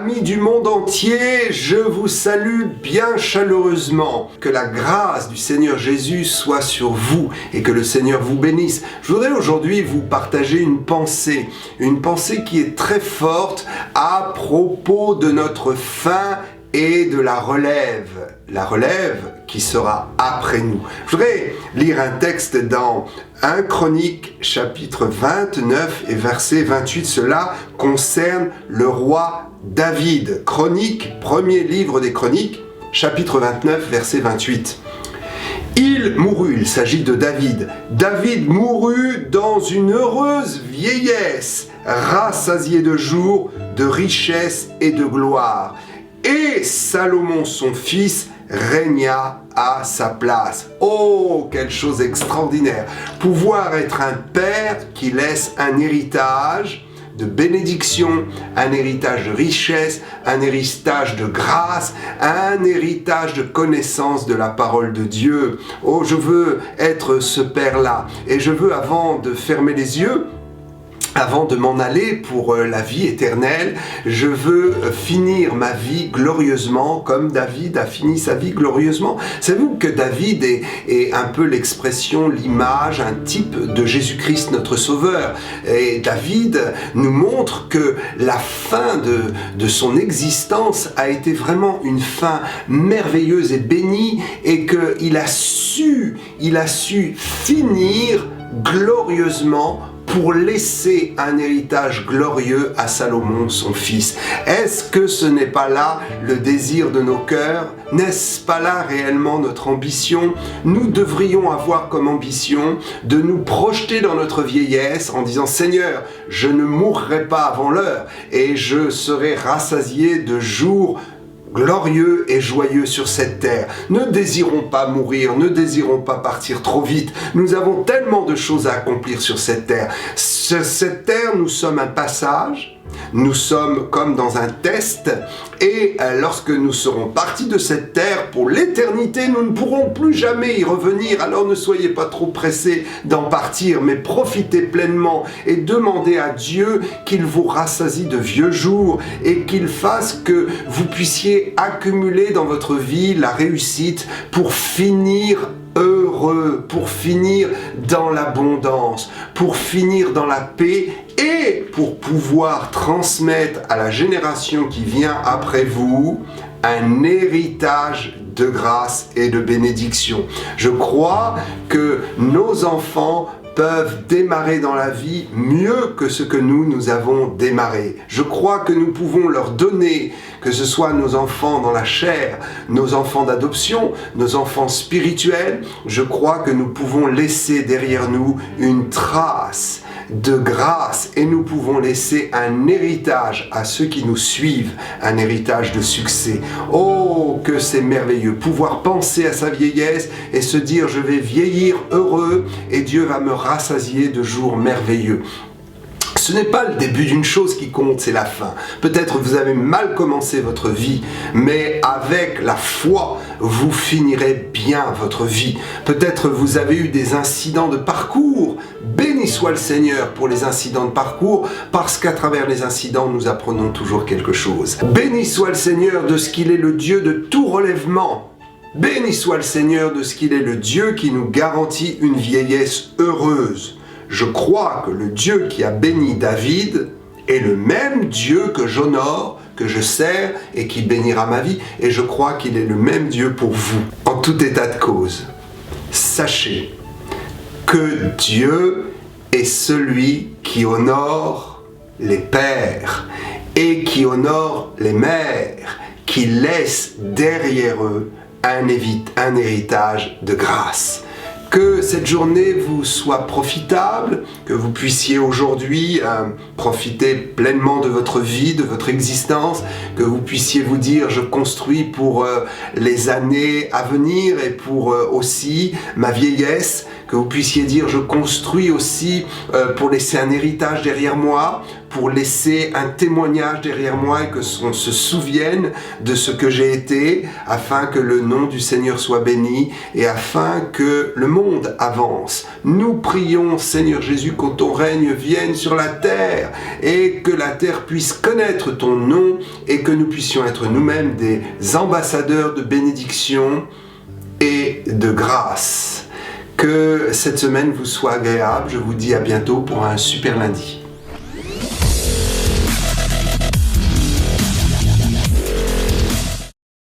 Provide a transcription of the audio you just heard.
Amis du monde entier, je vous salue bien chaleureusement. Que la grâce du Seigneur Jésus soit sur vous et que le Seigneur vous bénisse. Je voudrais aujourd'hui vous partager une pensée qui est très forte à propos de notre fin et de la relève qui sera après nous. Je voudrais lire un texte dans 1 Chronique chapitre 29 et verset 28. Cela concerne le roi David. Chronique, premier livre des Chroniques, chapitre 29, verset 28. Il mourut, il s'agit de David. David mourut dans une heureuse vieillesse, rassasié de jours, de richesse et de gloire. Et Salomon, son fils, régna à sa place. Oh, quelle chose extraordinaire! Pouvoir être un père qui laisse un héritage de bénédiction, un héritage de richesse, un héritage de grâce, un héritage de connaissance de la parole de Dieu. Oh, je veux être ce père-là. Et je veux, avant de fermer les yeux, avant de m'en aller pour la vie éternelle, je veux finir ma vie glorieusement comme David a fini sa vie glorieusement. Savez-vous que David est un peu l'expression, l'image, un type de Jésus-Christ notre Sauveur. Et David nous montre que la fin de son existence a été vraiment une fin merveilleuse et bénie et qu'il a su finir glorieusement pour laisser un héritage glorieux à Salomon, son fils. Est-ce que ce n'est pas là le désir de nos cœurs? N'est-ce pas là réellement notre ambition? Nous devrions avoir comme ambition de nous projeter dans notre vieillesse en disant « Seigneur, je ne mourrai pas avant l'heure et je serai rassasié de jours glorieux et joyeux sur cette terre. » Ne désirons pas mourir, ne désirons pas partir trop vite. Nous avons tellement de choses à accomplir sur cette terre. Sur cette terre, nous sommes un passage, nous sommes comme dans un test, et lorsque nous serons partis de cette terre pour l'éternité, nous ne pourrons plus jamais y revenir. Alors ne soyez pas trop pressés d'en partir, mais profitez pleinement et demandez à Dieu qu'il vous rassasie de vieux jours et qu'il fasse que vous puissiez accumuler dans votre vie la réussite pour finir heureux, pour finir dans l'abondance, pour finir dans la paix et pour pouvoir transmettre à la génération qui vient après vous un héritage de grâce et de bénédiction. Je crois que nos enfants peuvent démarrer dans la vie mieux que ce que nous avons démarré. Je crois que nous pouvons leur donner, que ce soit nos enfants dans la chair, nos enfants d'adoption, nos enfants spirituels, je crois que nous pouvons laisser derrière nous une trace de grâce et nous pouvons laisser un héritage à ceux qui nous suivent, un héritage de succès. Oh, que c'est merveilleux, pouvoir penser à sa vieillesse et se dire je vais vieillir heureux et Dieu va me rassasier de jours merveilleux. Ce n'est pas le début d'une chose qui compte, c'est la fin. Peut-être vous avez mal commencé votre vie, mais avec la foi, vous finirez bien votre vie. Peut-être vous avez eu des incidents de parcours. Béni soit le Seigneur pour les incidents de parcours, parce qu'à travers les incidents, nous apprenons toujours quelque chose. Béni soit le Seigneur de ce qu'il est le Dieu de tout relèvement. Béni soit le Seigneur de ce qu'il est le Dieu qui nous garantit une vieillesse heureuse. Je crois que le Dieu qui a béni David est le même Dieu que j'honore, que je sers et qui bénira ma vie. Et je crois qu'il est le même Dieu pour vous. En tout état de cause, sachez que Dieu est celui qui honore les pères et qui honore les mères, qui laisse derrière eux un héritage de grâce. Que cette journée vous soit profitable, que vous puissiez aujourd'hui profiter pleinement de votre vie, de votre existence, que vous puissiez vous dire je construis pour les années à venir et pour aussi ma vieillesse, que que vous puissiez dire je construis aussi pour laisser un héritage derrière moi, pour laisser un témoignage derrière moi et que on se souvienne de ce que j'ai été, afin que le nom du Seigneur soit béni et afin que le monde avance. Nous prions, Seigneur Jésus, que ton règne vienne sur la terre et que la terre puisse connaître ton nom et que nous puissions être nous-mêmes des ambassadeurs de bénédiction et de grâce. Que cette semaine vous soit agréable. Je vous dis à bientôt pour un super lundi.